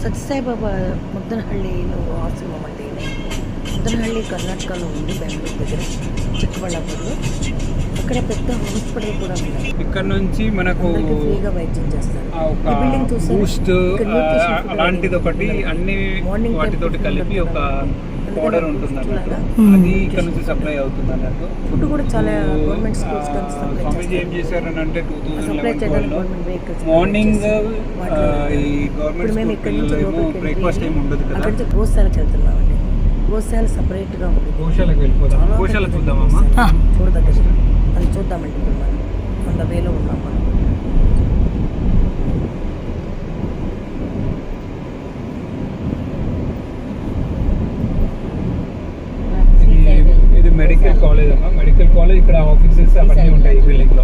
సత్యసాయిబాబా ముద్దనహಳ್ಳಿలో ఆశ్రమం అండి. ముద్దనహಳ್ಳಿ కర్ణాటకలో ఉంది, బెంగళూరు దగ్గర చిక్కబళ్ళాపూర్లో. అక్కడ పెద్ద హాస్పిటల్ కూడా ఉంది. ఇక్కడ నుంచి మనకు ఫ్రీగా వైద్యం చేస్తారు. బూస్ట్ అలాంటిది ఒకటి అన్ని వాటితోటి కలిపి ఒక పౌడర్ ఉంటుంది అన్నట్టు. అది ఇక్కడ నుంచి సప్లై అవుతుంది అన్నట్టు. ఫుడ్ కూడా చాలా గవర్నమెంట్ స్కూల్స్ స్వామీజీ ఏం చేశారని అంటే 2011లో మార్నింగ్ ఈ గవర్నమెంట్ స్కూల్లో ఏమో బ్రేక్ఫాస్ట్ ఏమి ఉండదు కదా. అక్కడ గోశాలకు వెళ్తున్నామండి. గోశాల సపరేట్గా ఉంది. గోశాలకు వెళ్ళిపోతాం. గోశాల చూద్దామమ్మా, చూడదగ్గర అది చూద్దామండి. ఇప్పుడు మనం 100 వేలో ఉన్నాం మనం. ఇది మెడికల్ కాలేజ్ అమ్మా. మెడికల్ కాలేజ్ ఇక్కడ ఆఫీసెస్ అవన్నీ ఉంటాయి ఈ బిల్డింగ్ లో.